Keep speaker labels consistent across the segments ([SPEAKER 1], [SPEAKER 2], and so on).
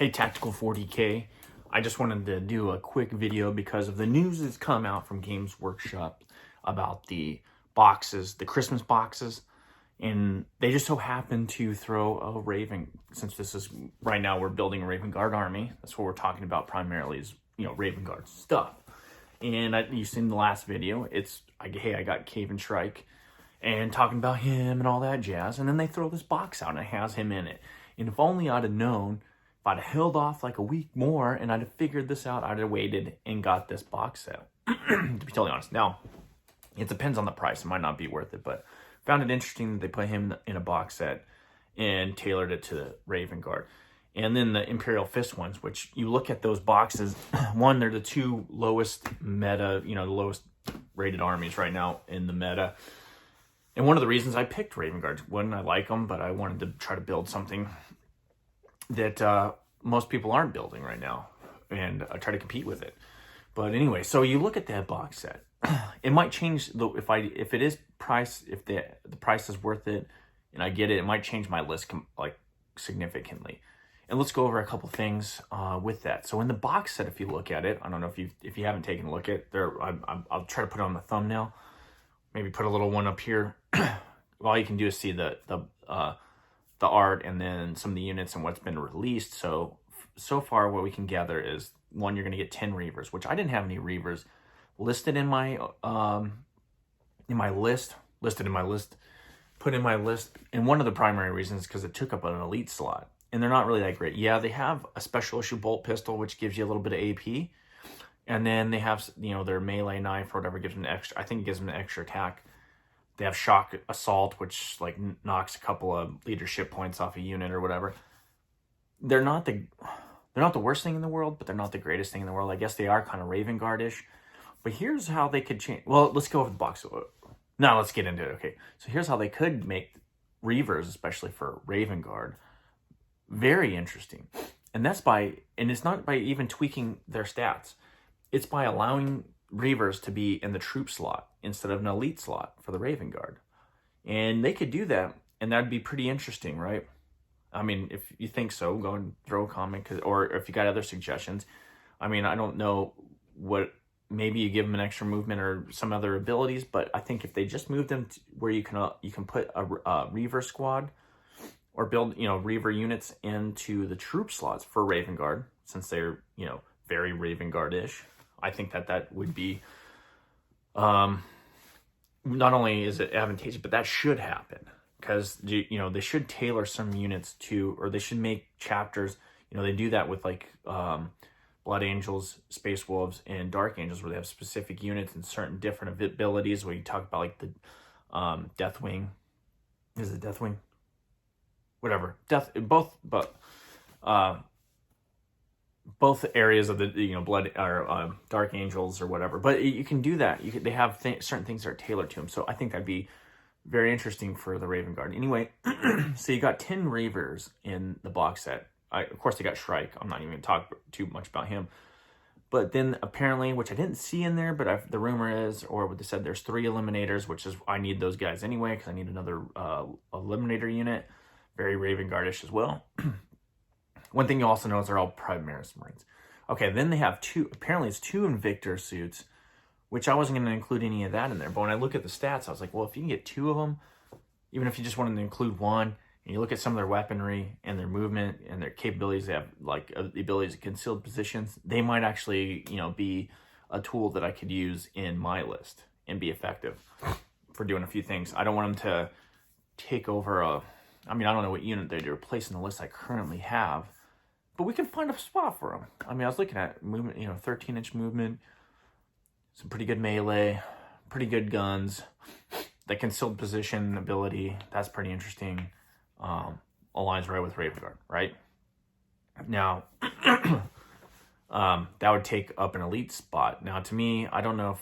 [SPEAKER 1] Hey, Tactical 40K. I just wanted to do a quick video because of the news that's come out from Games Workshop about the boxes, the Christmas boxes, and they just so happen to throw a Raven, since this is, right now we're building a Raven Guard army. That's what we're talking about primarily is, Raven Guard stuff. And you've seen the last video, hey, I got Cave and Shrike, and talking about him and all that jazz, and then they throw this box out and it has him in it. And if only I'd have known, if I'd have held off like a week more and I'd have figured this out, I'd have waited and got this box set, to be totally honest. Now, it depends on the price. It might not be worth it, but found it interesting that they put him in a box set and tailored it to the Raven Guard. And then the Imperial Fist ones, which you look at those boxes, one, they're the two lowest meta, the lowest rated armies right now in the meta. And one of the reasons I picked Raven Guard, one, I like them, but I wanted to try to build something that most people aren't building right now, and I try to compete with it. But anyway, so you look at that box set. It might change if it is price, if the price is worth it, and I get it, it might change my list significantly. And let's go over a couple things with that. So in the box set, if you look at it, I don't know if you haven't taken a look at there, I'll try to put it on the thumbnail. Maybe put a little one up here. All you can do is see the art and then some of the units and what's been released. So far what we can gather is, one, you're going to get 10 Reavers, which I didn't have any Reavers listed in my list. And one of the primary reasons is because it took up an elite slot, and they're not really that great. Yeah, they have a special issue bolt pistol, which gives you a little bit of AP. And then they have, their melee knife or whatever gives them I think it gives them an extra attack. They have shock assault, which knocks a couple of leadership points off a unit or whatever. They're not the worst thing in the world, but they're not the greatest thing in the world. I guess they are kind of Raven Guard-ish. But here's how they could change. Well, let's go over the box. Now let's get into it. Okay, so here's how they could make Reavers, especially for Raven Guard, very interesting. And it's not by even tweaking their stats. It's by allowing Reavers to be in the troop slot instead of an elite slot for the Raven Guard. And they could do that, and that'd be pretty interesting, right? I mean, if you think so, go and throw a comment, or if you got other suggestions. I mean, I don't know maybe you give them an extra movement or some other abilities, but I think if they just move them to where you can put a Reaver squad or build, Reaver units into the troop slots for Raven Guard, since they're, very Raven Guard-ish, I think that would be, not only is it advantageous, but that should happen, because, they should tailor some units to, or they should make chapters, they do that with Blood Angels, Space Wolves, and Dark Angels, where they have specific units and certain different abilities, where you talk about the Deathwing. Is it Deathwing? Whatever. Both areas of the Blood or Dark Angels or whatever, but you can do that. They have certain things that are tailored to them, so I think that'd be very interesting for the Raven Guard. Anyway, so you got 10 Reavers in the box set. Of course, they got Shrike. I'm not even going to talk too much about him. But then apparently, which I didn't see in there, but the rumor is, or what they said, there's 3 Eliminators, which is, I need those guys anyway, because I need another Eliminator unit. Very Raven Guard-ish as well. One thing you also know is they're all Primaris Marines. Okay, then they have 2, apparently it's 2 Invictor suits, which I wasn't going to include any of that in there. But when I look at the stats, I was like, well, if you can get 2 of them, even if you just wanted to include one, and you look at some of their weaponry and their movement and their capabilities, they have the abilities to concealed positions, they might actually, be a tool that I could use in my list and be effective for doing a few things. I don't want them to take over I don't know what unit they'd replace in the list I currently have, but we can find a spot for them. I was looking at movement, 13-inch movement, some pretty good melee, pretty good guns, the concealed position ability, that's pretty interesting. Aligns right with Raven Guard, right? Now, that would take up an elite spot. Now, to me, I don't know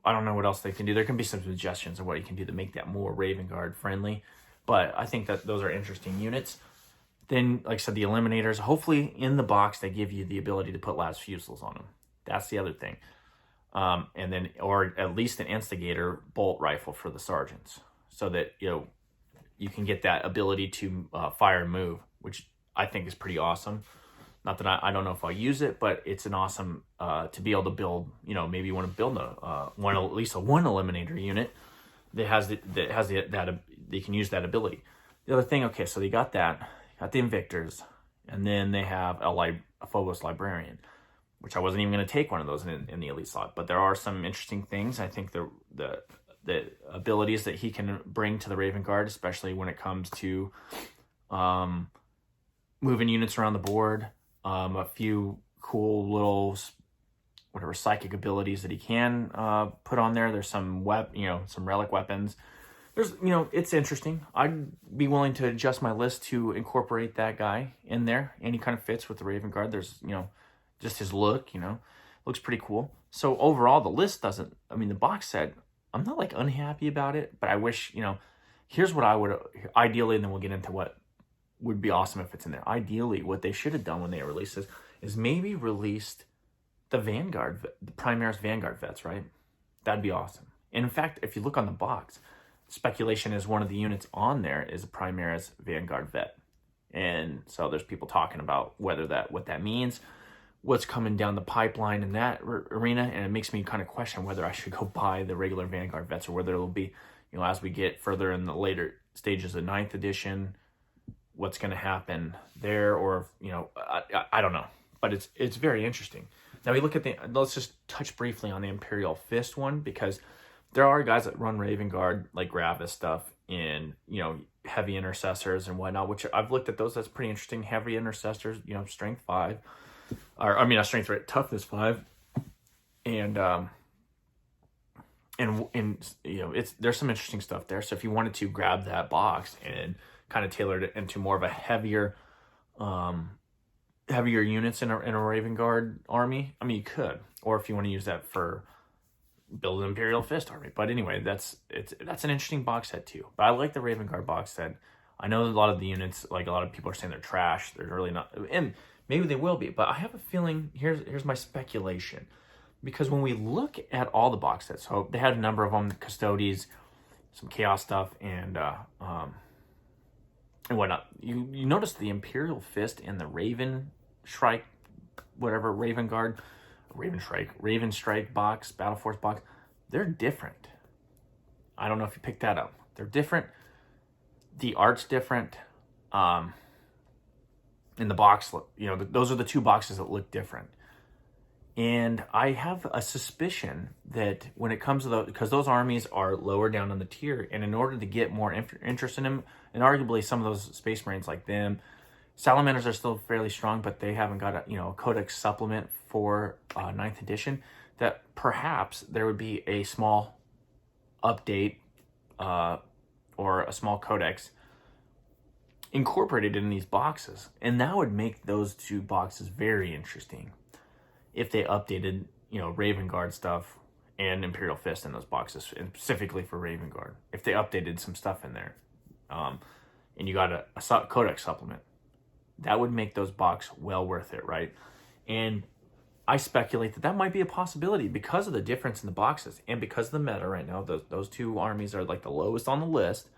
[SPEAKER 1] what else they can do. There can be some suggestions of what you can do to make that more Raven Guard friendly, but I think that those are interesting units. Then, like I said, the Eliminators, hopefully in the box, they give you the ability to put Las Fusils on them. That's the other thing. And then, or at least an Instigator bolt rifle for the sergeants, so that, you can get that ability to fire and move, which I think is pretty awesome. Not that I don't know if I'll use it, but it's an awesome to be able to build. Maybe you want to build at least a one eliminator unit that has that they can use that ability. The other thing, okay, so they got the Invictors, and then they have a Phobos Librarian, which I wasn't even going to take one of those in the elite slot. But there are some interesting things. I think the abilities that he can bring to the Raven Guard, especially when it comes to moving units around the board, a few cool little psychic abilities that he can put on there. There's some some relic weapons. There's it's interesting. I'd be willing to adjust my list to incorporate that guy in there, and he kind of fits with the Raven Guard. There's just his look, looks pretty cool. So overall, the list doesn't. I mean, the box set, I'm not like unhappy about it, but I wish here's what I would ideally, and then we'll get into what would be awesome if it's in there. Ideally, what they should have done when they released this is maybe released the Vanguard, the Primaris Vanguard vets, right? That'd be awesome. And in fact, if you look on the box, speculation is one of the units on there is a Primaris Vanguard vet. And so there's people talking about what that means, what's coming down the pipeline in that arena. And it makes me kind of question whether I should go buy the regular Vanguard vets or whether it'll be, as we get further in the later stages of 9th edition, what's going to happen there, or, I don't know. But it's very interesting. Now we look at let's just touch briefly on the Imperial Fist one, because there are guys that run Raven Guard, like Gravis stuff, in, heavy intercessors and whatnot, which I've looked at those. That's pretty interesting. Heavy intercessors, strength 5, or not strength, right? Toughness 5. And there's some interesting stuff there. So if you wanted to grab that box and kind of tailored it into more of a heavier units in a Raven Guard army, I mean, you could. Or if you want to use that for build an Imperial Fist army. But anyway, that's an interesting box set too. But I like the Raven Guard box set. I know a lot of the units, like a lot of people are saying they're trash. They're really not, and maybe they will be. But I have a feeling, here's my speculation. Because when we look at all the box sets, so they had a number of them, Custodes, some Chaos stuff, and whatnot. You notice the Imperial Fist and the Raven Strike, whatever, Raven Guard, Raven Strike box, Battle Force box, they're different. I don't know if you picked that up. They're different. The art's different. In the box, those are the two boxes that look different. And I have a suspicion that when it comes to because those armies are lower down on the tier, and in order to get more interest in them, and arguably some of those Space Marines like them, Salamanders are still fairly strong, but they haven't got a Codex supplement for 9th edition, that perhaps there would be a small update or a small Codex incorporated in these boxes. And that would make those two boxes very interesting if they updated, Raven Guard stuff and Imperial Fist in those boxes, and specifically for Raven Guard. If they updated some stuff in there, and you got a Codex supplement, that would make those box well worth it, right? And I speculate that might be a possibility because of the difference in the boxes and because of the meta right now. Those two armies are like the lowest on the list.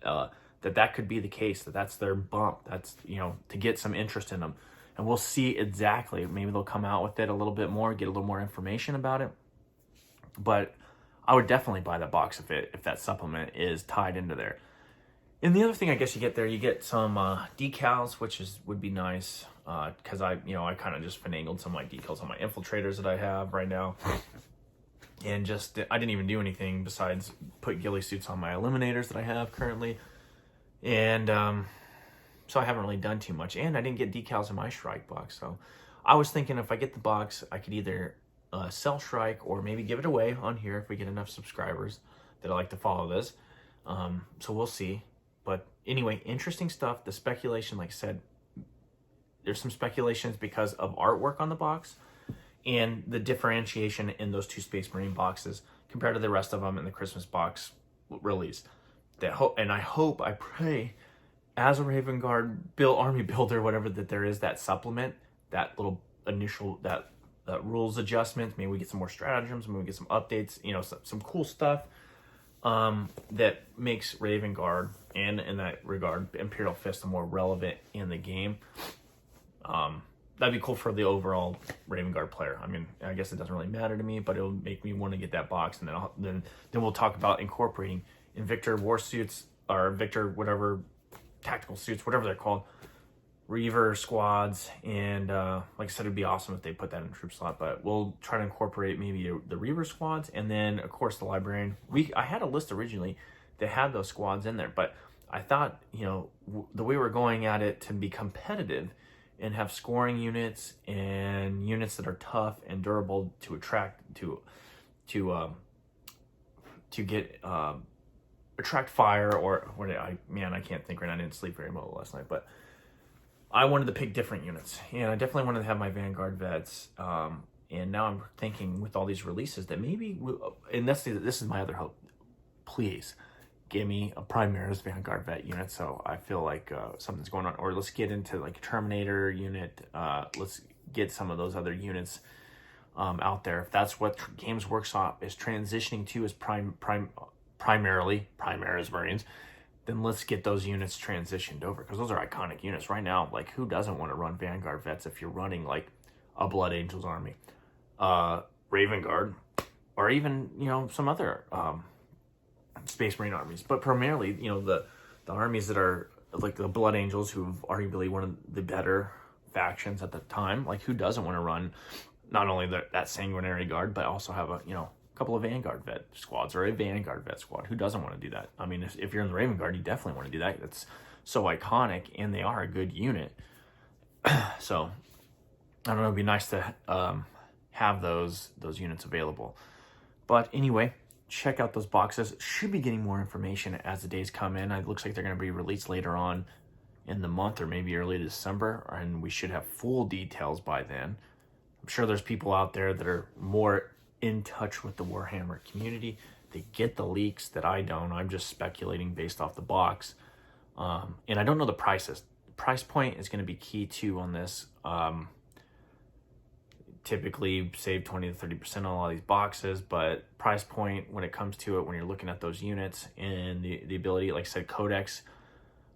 [SPEAKER 1] That could be the case. That's their bump. That's to get some interest in them. And we'll see exactly. Maybe they'll come out with it a little bit more, get a little more information about it. But I would definitely buy that box if that supplement is tied into there. And the other thing I guess you get some decals, which would be nice, because I kind of just finagled some of my decals on my infiltrators that I have right now. And I didn't even do anything besides put ghillie suits on my eliminators that I have currently. And so I haven't really done too much. And I didn't get decals in my Shrike box. So I was thinking if I get the box, I could either sell Shrike or maybe give it away on here if we get enough subscribers that like to follow this. So we'll see. But anyway, interesting stuff. The speculation, like I said, there's some speculations because of artwork on the box and the differentiation in those two Space Marine boxes compared to the rest of them in the Christmas box release. I pray, as a Raven Guard army builder, whatever, that there is that supplement, that little initial, that rules adjustment. Maybe we get some more stratagems, maybe we get some updates, some cool stuff that makes Raven Guard, and in that regard, Imperial Fist, more relevant in the game. that'd be cool for the overall Raven Guard player. I mean, I guess it doesn't really matter to me, but it'll make me want to get that box, and then we'll talk about incorporating Invictor war suits, or Victor whatever tactical suits, whatever they're called, Reaver squads, and like I said, it'd be awesome if they put that in a troop slot. But we'll try to incorporate maybe the Reaver squads, and then of course the Librarian. I had a list originally that had those squads in there, but I thought, you know, the way we're going at it to be competitive and have scoring units and units that are tough and durable to attract attract fire, or what I can't think right now. I didn't sleep very well last night, but I wanted to pick different units, and I definitely wanted to have my Vanguard vets. And now I'm thinking with all these releases that maybe, and this is my other hope. Please give me a Primaris Vanguard vet unit, so I feel like something's going on. Or let's get into like a Terminator unit. Let's get some of those other units out there. If that's what Games Workshop is transitioning to, is primarily Primaris Marines, then let's get those units transitioned over, because those are iconic units right now. Like, who doesn't want to run Vanguard vets if you're running like a Blood Angels army, Raven Guard, or even, you know, some other Space Marine armies? But primarily, you know, the armies that are like the Blood Angels, who've arguably one of the better factions at the time. Like, who doesn't want to run not only that Sanguinary Guard, but also have a, you know, couple of Vanguard vet squads, or a Vanguard vet squad? Who doesn't want to do that? I mean, if you're in the Raven Guard, you definitely want to do that. That's so iconic, and they are a good unit. So I don't know, it'd be nice to have those units available. But anyway, check out those boxes. Should be getting more information as the days come in. It looks like they're going to be released later on in the month, or maybe early December, and we should have full details by then. I'm sure there's people out there that are more in touch with the Warhammer community. They get the leaks that I don't. I'm just speculating based off the box. And I don't know the prices. The price point is going to be key too on this. Typically save 20 to 30% on a lot of these boxes, but price point when it comes to it, when you're looking at those units and the ability, like I said, Codex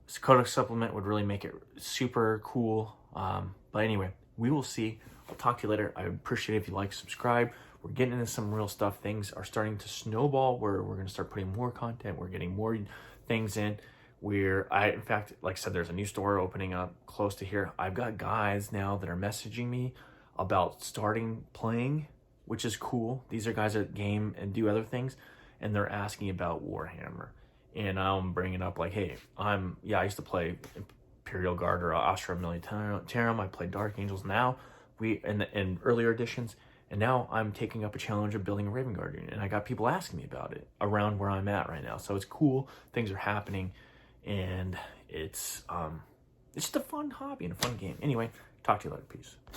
[SPEAKER 1] supplement would really make it super cool. But anyway, we will see. I'll talk to you later. I would appreciate it if you like, subscribe. We're getting into some real stuff. Things are starting to snowball where we're going to start putting more content. We're getting more things in. In fact, like I said, there's a new store opening up close to here. I've got guys now that are messaging me about starting playing, which is cool. These are guys that game and do other things, and they're asking about Warhammer. And I'm bringing up like, hey, I used to play Imperial Guard or Astra Militarum. I play Dark Angels now. In earlier editions. And now I'm taking up a challenge of building a Raven Guard unit, and I got people asking me about it around where I'm at right now. So it's cool. Things are happening, and it's just a fun hobby and a fun game. Anyway, talk to you later. Peace.